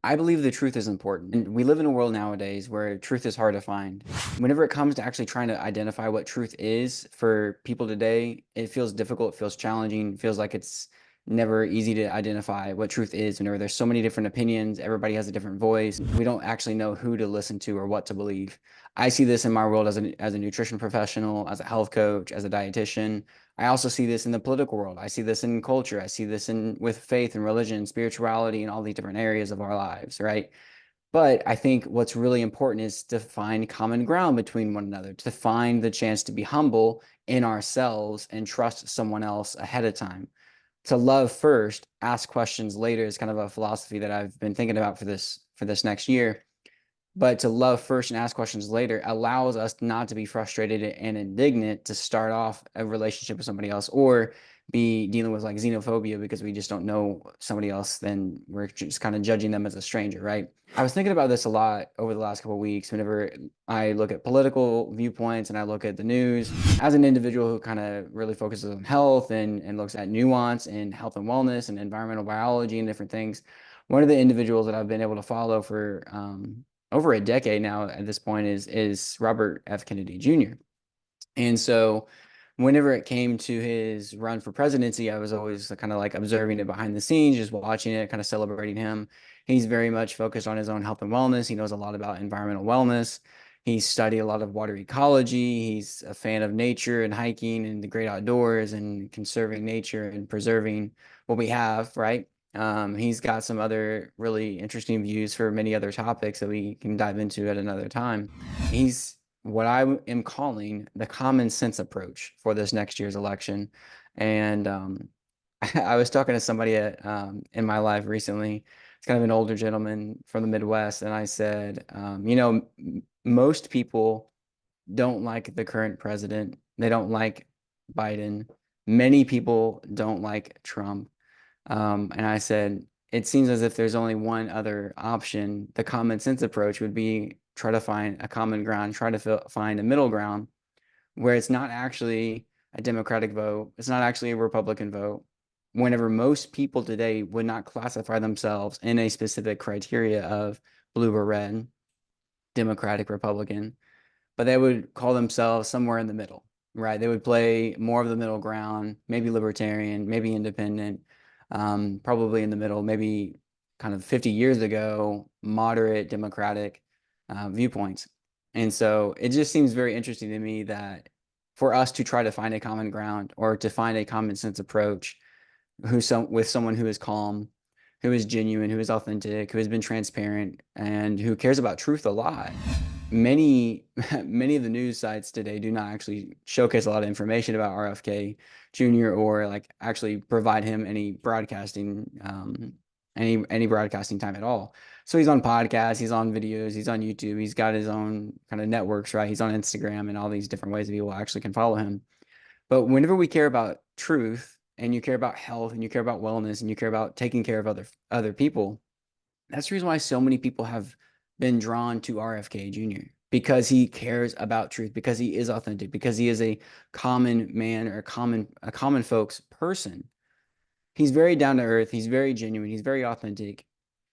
I believe the truth is important. And we live in a world nowadays where truth is hard to find. Whenever it comes to actually trying to identify what truth is for people today, it feels difficult, it feels challenging, it feels like it's never easy to identify what truth is. Whenever there's so many different opinions, everybody has a different voice. We don't actually know who to listen to or what to believe. I see this in my world as a nutrition professional, as a health coach, as a dietitian. I also see this in the political world. I see this in culture. I see this in with faith and religion, spirituality, and all these different areas of our lives, right? But I think what's really important is to find common ground between one another, to find the chance to be humble in ourselves and trust someone else ahead of time. To love first, ask questions later is kind of a philosophy that I've been thinking about for this next year. But to love first and ask questions later allows us not to be frustrated and indignant to start off a relationship with somebody else or be dealing with like xenophobia because we just don't know somebody else, then we're just kind of judging them as a stranger, right? I was thinking about this a lot over the last couple of weeks whenever I look at political viewpoints and I look at the news. As an individual who kind of really focuses on health and looks at nuance and health and wellness and environmental biology and different things, one of the individuals that I've been able to follow for over a decade now at this point is Robert F. Kennedy Jr. And so whenever it came to his run for presidency, I was always kind of like observing it behind the scenes, just watching it, kind of celebrating him. He's very much focused on his own health and wellness. He knows a lot about environmental wellness. He's studied a lot of water ecology. He's a fan of nature and hiking and the great outdoors and conserving nature and preserving what we have, right? He's got some other really interesting views for many other topics that we can dive into at another time. He's what I am calling the common sense approach for this next year's election. And I was talking to somebody in my life recently. It's kind of an older gentleman from the Midwest. And I said, most people don't like the current president. They don't like Biden. Many people don't like Trump. And I said, it seems as if there's only one other option. The common sense approach would be try to find a common ground, try to find a middle ground where it's not actually a Democratic vote, it's not actually a Republican vote. Whenever most people today would not classify themselves in a specific criteria of blue or red, Democratic, Republican, but they would call themselves somewhere in the middle, right? They would play more of the middle ground, maybe libertarian, maybe independent, probably in the middle, maybe kind of 50 years ago, moderate Democratic viewpoints. And so it just seems very interesting to me that for us to try to find a common ground or to find a common sense approach with someone who is calm, who is genuine, who is authentic, who has been transparent, and who cares about truth a lot. Many many of the news sites today do not actually showcase a lot of information about RFK Jr. or like actually provide him any broadcasting time at all. So he's on podcasts, he's on videos, he's on YouTube, he's got his own kind of networks, right? He's on Instagram and all these different ways that people actually can follow him. But whenever we care about truth and you care about health and you care about wellness and you care about taking care of other people, that's the reason why so many people have been drawn to RFK Jr. because he cares about truth, because he is authentic, because he is a common man or a common folks person. He's very down to earth, he's very genuine, he's very authentic.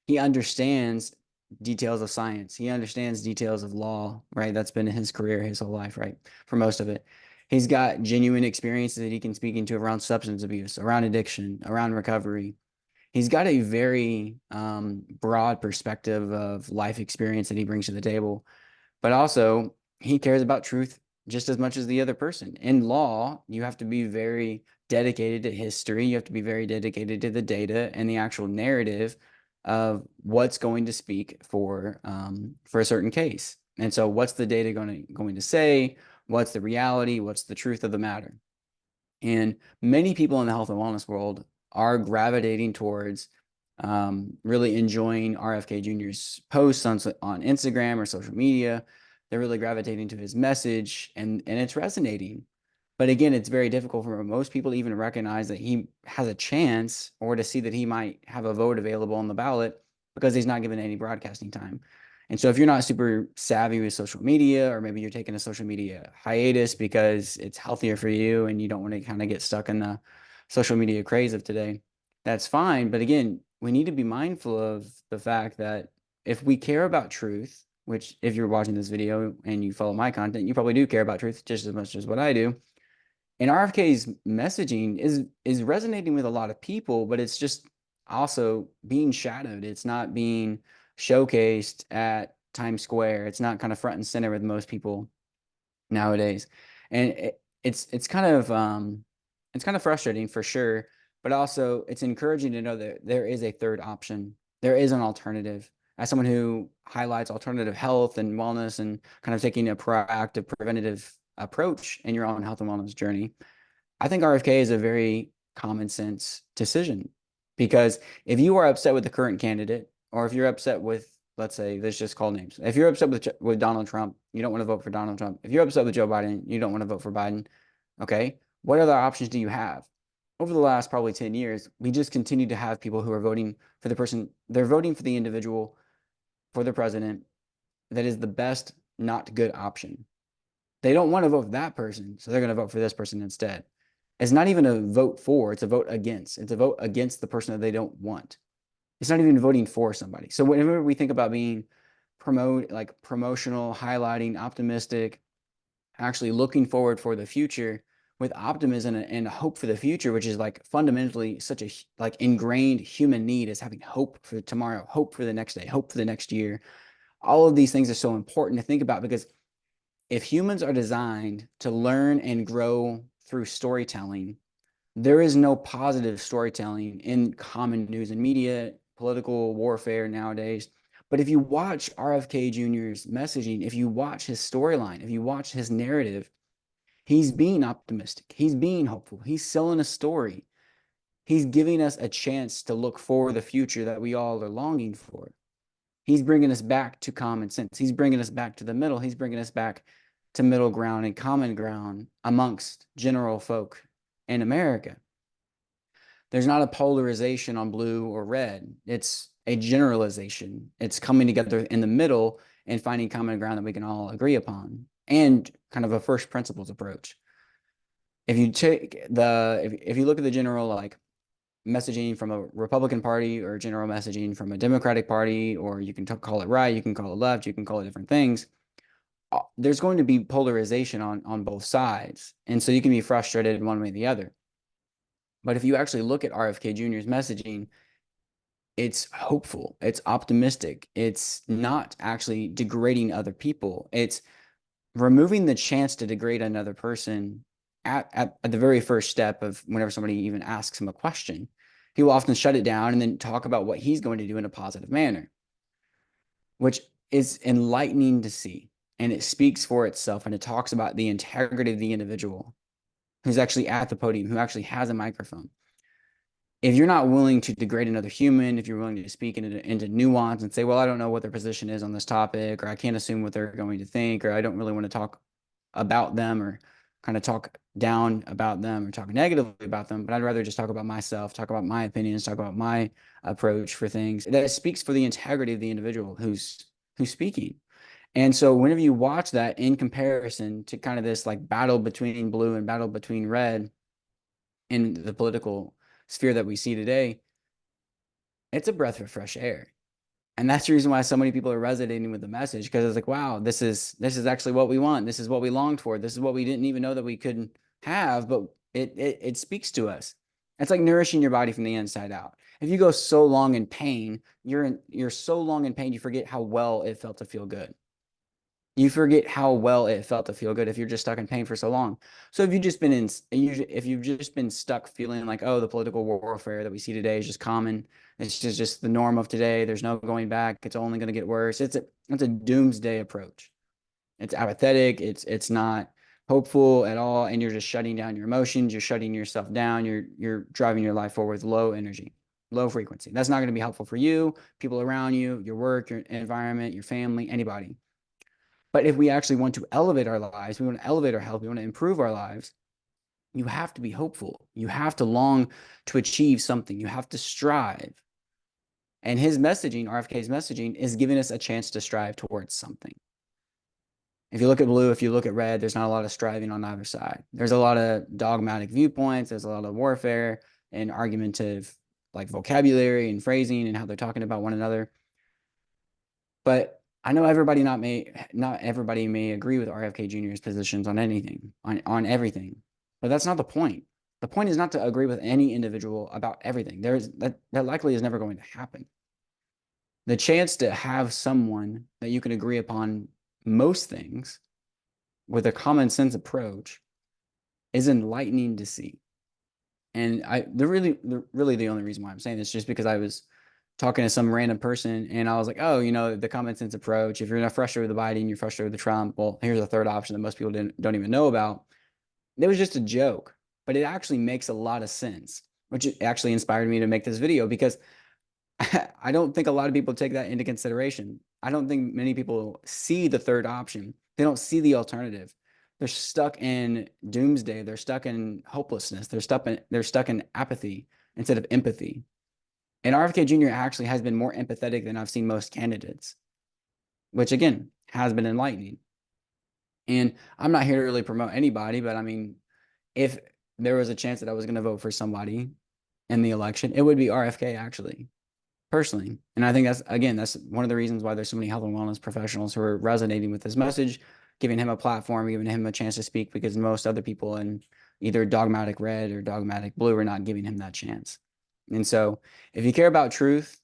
He understands details of science. He understands details of law, right? That's been his career, his whole life, right? For most of it. He's got genuine experiences that he can speak into around substance abuse, around addiction, around recovery. He's got a very broad perspective of life experience that he brings to the table, but also he cares about truth just as much as the other person. In law, you have to be very dedicated to history. You have to be very dedicated to the data and the actual narrative of what's going to speak for a certain case. And so, what's the data going to say? What's the reality? What's the truth of the matter? And many people in the health and wellness world are gravitating towards really enjoying RFK Jr.'s posts on Instagram or social media. They're really gravitating to his message and it's resonating. But again, it's very difficult for most people to even recognize that he has a chance or to see that he might have a vote available on the ballot because he's not given any broadcasting time. And so if you're not super savvy with social media, or maybe you're taking a social media hiatus because it's healthier for you and you don't want to kind of get stuck in the social media craze of today, that's fine. But again, we need to be mindful of the fact that if we care about truth, which if you're watching this video and you follow my content, you probably do care about truth just as much as what I do. And RFK's messaging is resonating with a lot of people, but it's just also being shadowed. It's not being showcased at Times Square. It's not kind of front and center with most people nowadays. And it's it's kind of frustrating for sure, but also it's encouraging to know that there is a third option. There is an alternative. As someone who highlights alternative health and wellness and kind of taking a proactive preventative approach in your own health and wellness journey, I think RFK is a very common sense decision, because if you are upset with the current candidate, or if you're upset with, let's say, let's just call names. If you're upset with Donald Trump, you don't want to vote for Donald Trump. If you're upset with Joe Biden, you don't want to vote for Biden. Okay. What other options do you have? Over the last probably 10 years, we just continue to have people who are voting for the person, they're voting for the individual, for the president that is the best, not good option. They don't want to vote for that person, so they're going to vote for this person instead. It's not even a vote for, it's a vote against. It's a vote against the person that they don't want. It's not even voting for somebody. So whenever we think about being promotional, highlighting, optimistic, actually looking forward for the future with optimism and hope for the future, which is like fundamentally such a like ingrained human need, is having hope for tomorrow, hope for the next day, hope for the next year. All of these things are so important to think about, because if humans are designed to learn and grow through storytelling, there is no positive storytelling in common news and media, political warfare nowadays. But if you watch RFK Jr.'s messaging, if you watch his storyline, if you watch his narrative, he's being optimistic. He's being hopeful. He's selling a story. He's giving us a chance to look for the future that we all are longing for. He's bringing us back to common sense. He's bringing us back to the middle. He's bringing us back to middle ground and common ground amongst general folk in America. There's not a polarization on blue or red. It's a generalization. It's coming together in the middle and finding common ground that we can all agree upon, and kind of a first principles approach. If you take if you look at the general like messaging from a Republican Party, or general messaging from a Democratic Party, or you can call it right, you can call it left, you can call it different things. There's going to be polarization on both sides, and so you can be frustrated in one way or the other. But if you actually look at RFK Jr.'s messaging, it's hopeful, it's optimistic, it's not actually degrading other people. It's removing the chance to degrade another person at the very first step of whenever somebody even asks him a question. He will often shut it down and then talk about what he's going to do in a positive manner, which is enlightening to see. And it speaks for itself, and it talks about the integrity of the individual who's actually at the podium, who actually has a microphone. If you're not willing to degrade another human, if you're willing to speak into nuance and say, well, I don't know what their position is on this topic, or I can't assume what they're going to think, or I don't really want to talk about them, or kind of talk down about them, or talk negatively about them, but I'd rather just talk about myself, talk about my opinions, talk about my approach for things, that speaks for the integrity of the individual who's speaking. And so whenever you watch that in comparison to kind of this like battle between blue and battle between red in the political sphere that we see today, it's a breath of fresh air. And that's the reason why so many people are resonating with the message, because it's like, wow, this is actually what we want. This is what we longed for. This is what we didn't even know that we couldn't have, but it speaks to us. It's like nourishing your body from the inside out. If you go so long in pain, you're so long in pain, you forget how well it felt to feel good. You forget how well it felt to feel good if you're just stuck in pain for so long. So if you've just been stuck feeling like, oh, the political warfare that we see today is just common, it's just the norm of today, there's no going back, it's only going to get worse. It's a doomsday approach. It's apathetic, it's not hopeful at all, and you're just shutting down your emotions, you're shutting yourself down, you're driving your life forward with low energy, low frequency. That's not going to be helpful for you, people around you, your work, your environment, your family, anybody. But if we actually want to elevate our lives, we want to elevate our health, we want to improve our lives, you have to be hopeful. You have to long to achieve something. You have to strive. And his messaging, RFK's messaging, is giving us a chance to strive towards something. If you look at blue, if you look at red, there's not a lot of striving on either side. There's a lot of dogmatic viewpoints. There's a lot of warfare and argumentative like vocabulary and phrasing and how they're talking about one another. But I know not everybody may agree with RFK Jr.'s positions on anything, on everything. But that's not the point. The point is not to agree with any individual about everything. That likely is never going to happen. The chance to have someone that you can agree upon most things with a common sense approach is enlightening to see. And really the only reason why I'm saying this is just because I was talking to some random person and I was like, oh, the common sense approach, if you're not frustrated with the Biden, you're frustrated with the Trump. Well, here's a third option that most people don't even know about. It was just a joke, but it actually makes a lot of sense, which actually inspired me to make this video because I don't think a lot of people take that into consideration. I don't think many people see the third option. They don't see the alternative. They're stuck in doomsday. They're stuck in hopelessness. They're stuck in apathy instead of empathy. And RFK Jr. actually has been more empathetic than I've seen most candidates, which again has been enlightening. And I'm not here to really promote anybody, but I mean, if there was a chance that I was going to vote for somebody in the election, it would be RFK actually, personally. And I think that's one of the reasons why there's so many health and wellness professionals who are resonating with his message, giving him a platform, giving him a chance to speak, because most other people in either dogmatic red or dogmatic blue are not giving him that chance. And so if you care about truth,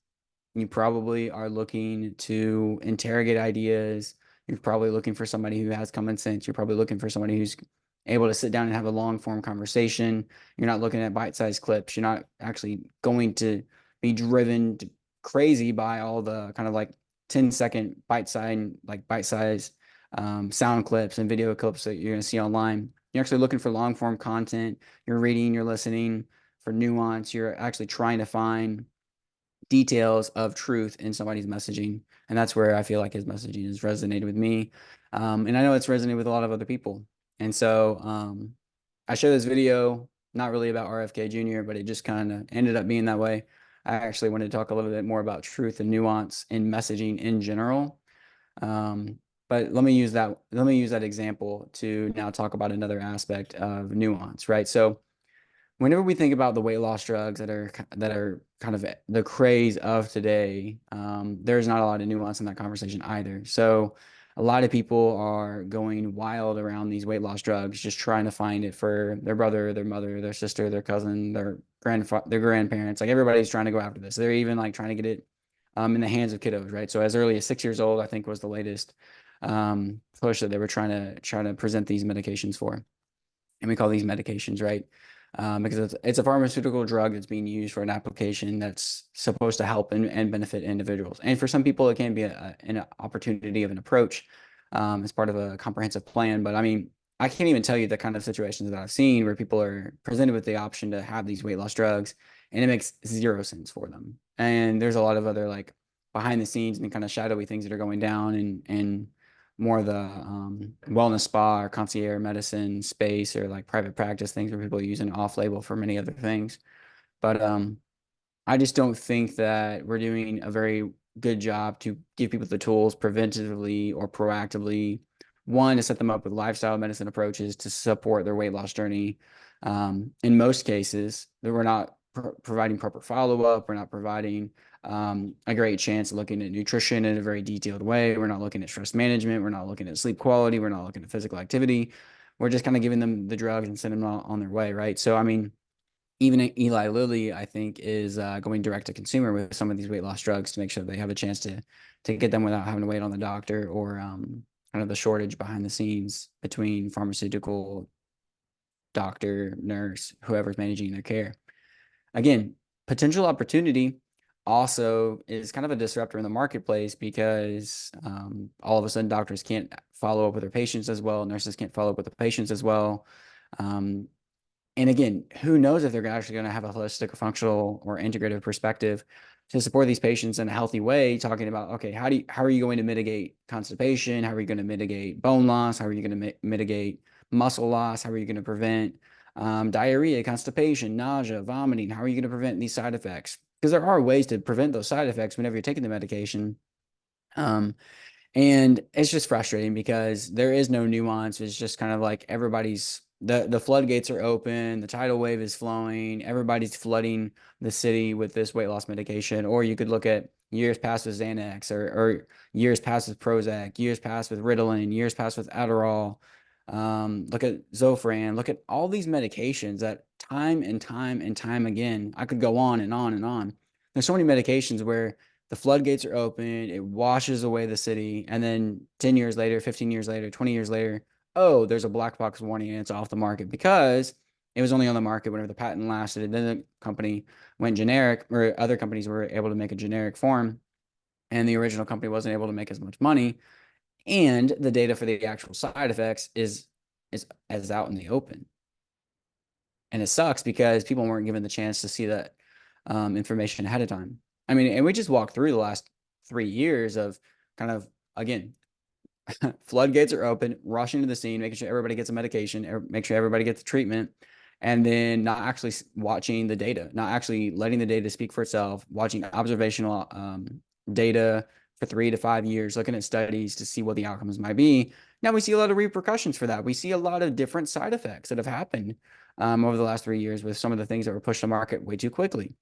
you probably are looking to interrogate ideas. You're probably looking for somebody who has common sense. You're probably looking for somebody who's able to sit down and have a long form conversation. You're not looking at bite-sized clips. You're not actually going to be driven crazy by all the kind of like 10-second bite-sized sound clips and video clips that you're going to see online. You're actually looking for long form content. You're reading, you're listening for nuance. You're actually trying to find details of truth in somebody's messaging. And that's where I feel like his messaging has resonated with me. And I know it's resonated with a lot of other people. And so I showed this video, not really about RFK Jr., but it just kind of ended up being that way. I actually wanted to talk a little bit more about truth and nuance in messaging in general. But let me use that example to now talk about another aspect of nuance, right? So whenever we think about the weight loss drugs that are kind of the craze of today, there's not a lot of nuance in that conversation either. So a lot of people are going wild around these weight loss drugs, just trying to find it for their brother, their mother, their sister, their cousin, their grandparents. Like everybody's trying to go after this. They're even like trying to get it in the hands of kiddos, right? So as early as 6 years old, I think was the latest push that they were trying to present these medications for. And we call these medications, right? Because it's a pharmaceutical drug that's being used for an application that's supposed to help and benefit individuals. And for some people, it can be an opportunity of an approach as part of a comprehensive plan. But I mean, I can't even tell you the kind of situations that I've seen where people are presented with the option to have these weight loss drugs, and it makes zero sense for them. And there's a lot of other like behind the scenes and kind of shadowy things that are going down and more of the wellness spa or concierge medicine space or like private practice things where people are using off label for many other things. But I just don't think that we're doing a very good job to give people the tools preventatively or proactively, one, to set them up with lifestyle medicine approaches to support their weight loss journey. In most cases, that we're not providing proper follow-up. We're not providing a great chance of looking at nutrition in a very detailed way. We're not looking at stress management. We're not looking at sleep quality. We're not looking at physical activity. We're just kind of giving them the drugs and sending them on their way, right? So, I mean, even Eli Lilly, I think, is going direct to consumer with some of these weight loss drugs to make sure they have a chance to get them without having to wait on the doctor or kind of the shortage behind the scenes between pharmaceutical, doctor, nurse, whoever's managing their care. Again, potential opportunity also is kind of a disruptor in the marketplace because all of a sudden doctors can't follow up with their patients as well. Nurses can't follow up with the patients as well. And again, who knows if they're actually going to have a holistic, functional, or integrative perspective to support these patients in a healthy way, talking about, okay, how are you going to mitigate constipation? How are you going to mitigate bone loss? How are you going to mitigate muscle loss? How are you going to prevent diarrhea, constipation, nausea, vomiting? How are you going to prevent these side effects? Because there are ways to prevent those side effects whenever you're taking the medication. And it's just frustrating because there is no nuance. It's just kind of like everybody's the floodgates are open, the tidal wave is flowing, everybody's flooding the city with this weight loss medication. Or you could look at years past with Xanax, or years past with Prozac, years past with Ritalin, years past with Adderall. Look at Zofran, look at all these medications that time and time and time again, I could go on and on and on. There's so many medications where the floodgates are open, it washes away the city, and then 10 years later, 15 years later, 20 years later, oh, there's a black box warning and it's off the market because it was only on the market whenever the patent lasted. And then the company went generic, or other companies were able to make a generic form, and the original company wasn't able to make as much money. And the data for the actual side effects is out in the open. And it sucks because people weren't given the chance to see that information ahead of time. I mean, and we just walked through the last 3 years of kind of, again, floodgates are open, rushing to the scene, making sure everybody gets a medication, make sure everybody gets treatment, and then not actually watching the data, not actually letting the data speak for itself, watching observational data for 3 to 5 years, looking at studies to see what the outcomes might be. Now we see a lot of repercussions for that. We see a lot of different side effects that have happened over the last 3 years with some of the things that were pushed to market way too quickly.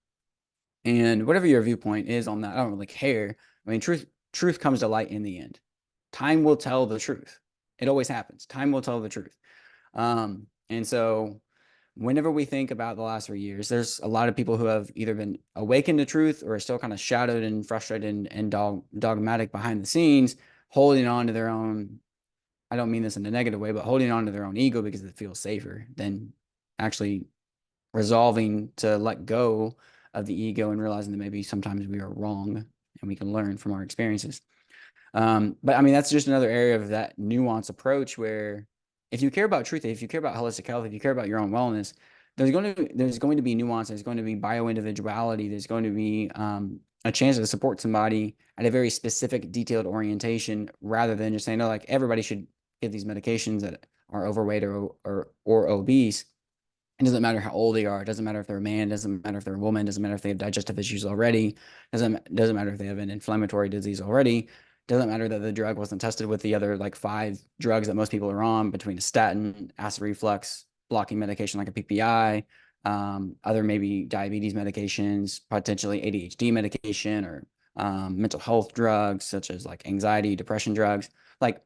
And whatever your viewpoint is on that, I don't really care. I mean, truth comes to light in the end. Time will tell the truth. It always happens. Time will tell the truth. And so whenever we think about the last 3 years, there's a lot of people who have either been awakened to truth or are still kind of shadowed and frustrated and dogmatic behind the scenes, holding on to their own, I don't mean this in a negative way, but holding on to their own ego because it feels safer than actually resolving to let go of the ego and realizing that maybe sometimes we are wrong and we can learn from our experiences. But I mean, that's just another area of that nuance approach where if you care about truth, if you care about holistic health, if you care about your own wellness, there's going to be nuance, there's going to be bio-individuality, there's going to be a chance to support somebody at a very specific, detailed orientation rather than just saying, no, like everybody should get these medications that are overweight or obese. It doesn't matter how old they are. It doesn't matter if they're a man. It doesn't matter if they're a woman. It doesn't matter if they have digestive issues already. It doesn't matter if they have an inflammatory disease already. It doesn't matter that the drug wasn't tested with the other like 5 drugs that most people are on, between a statin, acid reflux, blocking medication like a PPI, other maybe diabetes medications, potentially ADHD medication, or mental health drugs such as like anxiety, depression drugs. Like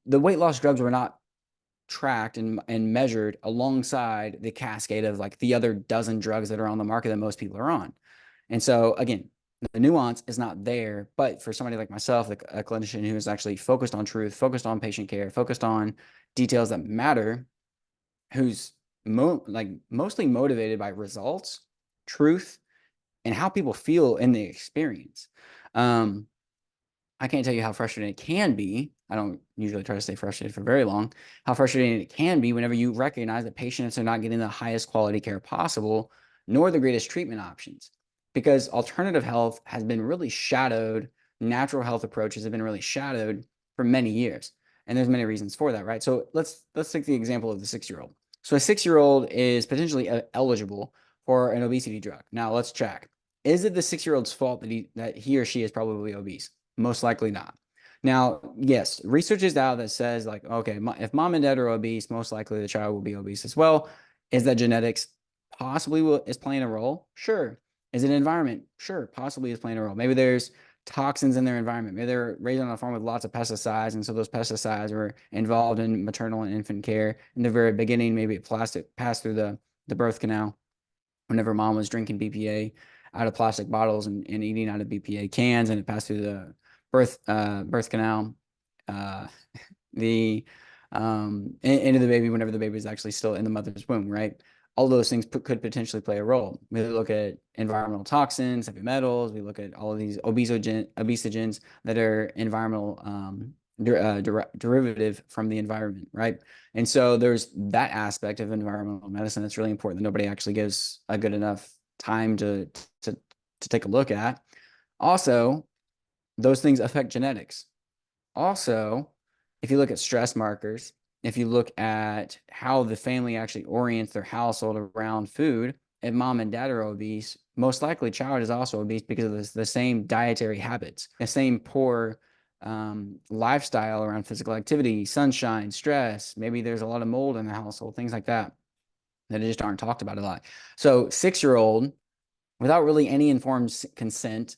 the weight loss drugs were not tracked and measured alongside the cascade of like the other dozen drugs that are on the market that most people are on. And so again, the nuance is not there, but for somebody like myself, like a clinician who is actually focused on truth, focused on patient care, focused on details that matter, who's mostly motivated by results, truth, and how people feel in the experience. I can't tell you how frustrating it can be. I don't usually try to stay frustrated for very long. How frustrating it can be whenever you recognize that patients are not getting the highest quality care possible, nor the greatest treatment options. Because alternative health has been really shadowed, natural health approaches have been really shadowed for many years. And there's many reasons for that, right? So let's take the example of the 6-year-old. So a 6-year-old is potentially eligible for an obesity drug. Now let's check. Is it the 6-year-old's fault that he or she is probably obese? Most likely not. Now, yes, research is out that says like, okay, if mom and dad are obese, most likely the child will be obese as well. Is that genetics? Possibly is playing a role? Sure. Is it environment? Sure, possibly is playing a role. Maybe there's toxins in their environment. Maybe they're raised on a farm with lots of pesticides, and so those pesticides were involved in maternal and infant care in the very beginning. Maybe it passed through the birth canal whenever mom was drinking BPA out of plastic bottles and eating out of BPA cans, and it passed through the birth canal, the into the baby whenever the baby is actually still in the mother's womb, right? All those things could potentially play a role. We look at environmental toxins, heavy metals. We look at all of these obesogens that are environmental derivative from the environment, right? And so there's that aspect of environmental medicine that's really important that nobody actually gives a good enough time to take a look at. Also, those things affect genetics. Also, if you look at stress markers, if you look at how the family actually orients their household around food, if mom and dad are obese, most likely child is also obese because of the same dietary habits, the same poor lifestyle around physical activity, sunshine, stress. Maybe there's a lot of mold in the household, things like that just aren't talked about a lot. So 6-year-old, without really any informed consent,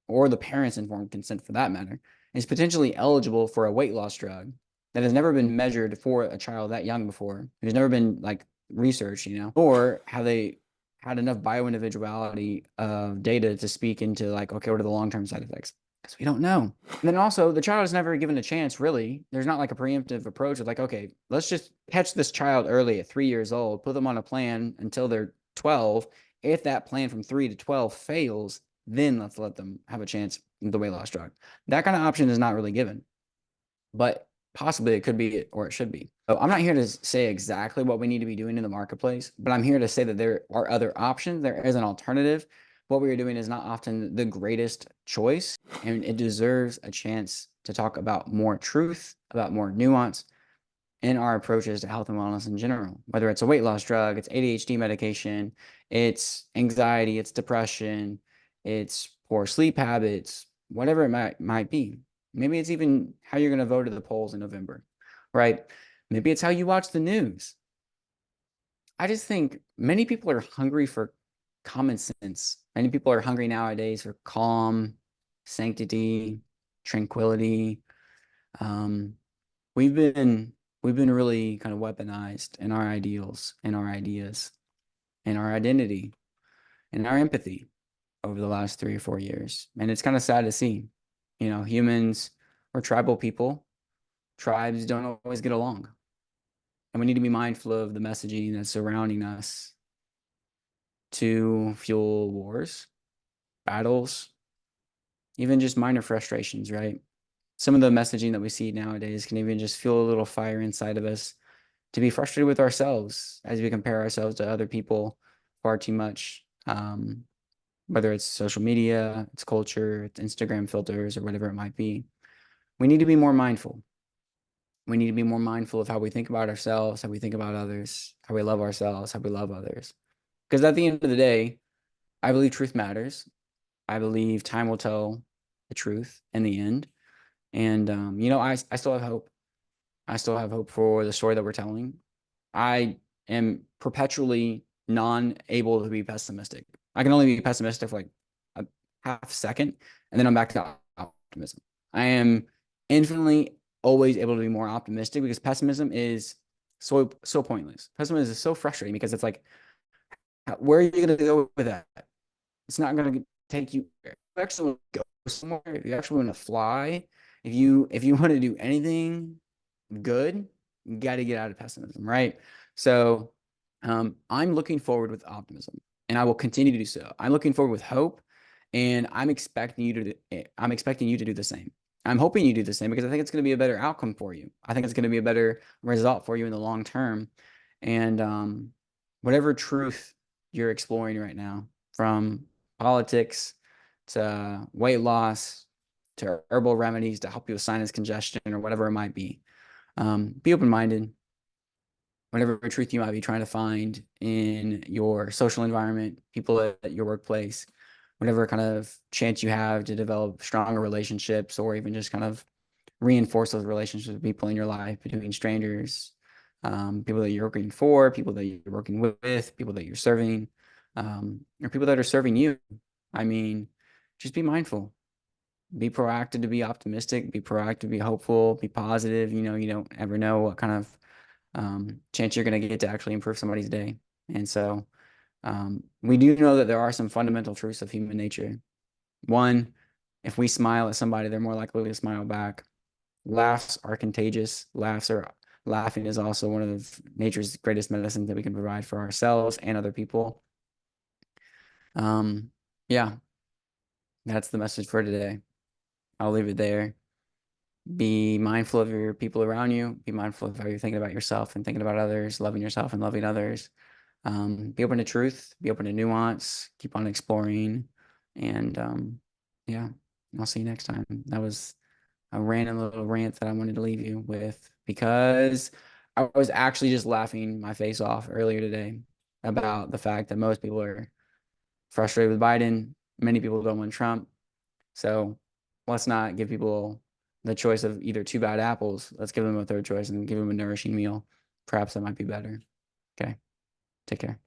or the parents' informed consent for that matter, is potentially eligible for a weight loss drug that has never been measured for a child that young before, who's never been like researched, or have they had enough bioindividuality of data to speak into like, okay, what are the long-term side effects? Because we don't know. And then also the child is never given a chance, really. There's not like a preemptive approach of like, okay, let's just catch this child early at 3 years old, put them on a plan until they're 12. If that plan from 3 to 12 fails, then let's let them have a chance with the weight loss drug. That kind of option is not really given, but possibly it could be or it should be. So I'm not here to say exactly what we need to be doing in the marketplace, but I'm here to say that there are other options. There is an alternative. What we are doing is not often the greatest choice, and it deserves a chance to talk about more truth, about more nuance in our approaches to health and wellness in general, whether it's a weight loss drug, it's ADHD medication, it's anxiety, it's depression, it's poor sleep habits, whatever it might be. Maybe it's even how you're going to vote at the polls in November, right? Maybe it's how you watch the news. I just think many people are hungry for common sense. Many people are hungry nowadays for calm, sanctity, tranquility. We've been really kind of weaponized in our ideals and our ideas and our identity and our empathy over the last 3 or 4 years. And it's kind of sad to see, humans are tribal people. Tribes don't always get along. And we need to be mindful of the messaging that's surrounding us to fuel wars, battles, even just minor frustrations, right? Some of the messaging that we see nowadays can even just fuel a little fire inside of us to be frustrated with ourselves as we compare ourselves to other people far too much. Whether it's social media, it's culture, it's Instagram filters, or whatever it might be. We need to be more mindful. We need to be more mindful of how we think about ourselves, how we think about others, how we love ourselves, how we love others. Because at the end of the day, I believe truth matters. I believe time will tell the truth in the end. And, I still have hope. I still have hope for the story that we're telling. I am perpetually non-able to be pessimistic. I can only be pessimistic for like a half second, and then I'm back to optimism. I am infinitely always able to be more optimistic because pessimism is so pointless. Pessimism is so frustrating because it's like, where are you going to go with that? It's not going to take you. You actually want to go somewhere. If you actually want to fly, if you want to do anything good, you got to get out of pessimism, right? So I'm looking forward with optimism, and I will continue to do so. I'm looking forward with hope, and I'm expecting you to do the same. I'm hoping you do the same because I think it's going to be a better outcome for you. I think it's going to be a better result for you in the long term. And whatever truth you're exploring right now, from politics to weight loss to herbal remedies to help you with sinus congestion or whatever it might be open-minded. Whatever truth you might be trying to find in your social environment, people at your workplace, whatever kind of chance you have to develop stronger relationships or even just kind of reinforce those relationships with people in your life, between strangers, people that you're working for, people that you're working with, people that you're serving, or people that are serving you. I mean, just be mindful. Be proactive to be optimistic, be proactive, be hopeful, be positive. You don't ever know what kind of chance you're going to get to actually improve somebody's day. And so we do know that there are some fundamental truths of human nature. One, if we smile at somebody, they're more likely to smile back. Laughs are contagious. Laughing is also one of nature's greatest medicines that we can provide for ourselves and other people. Yeah, that's the message for today. I'll leave it there. Be mindful of your people around you. Be mindful of how you're thinking about yourself and thinking about others, loving yourself and loving others. Be open to truth, be open to nuance, keep on exploring. And yeah, I'll see you next time. That was a random little rant that I wanted to leave you with because I was actually just laughing my face off earlier today about the fact that most people are frustrated with Biden. Many people don't want Trump. So let's not give people the choice of either two bad apples. Let's give them a third choice and give them a nourishing meal. Perhaps that might be better. Okay. Take care.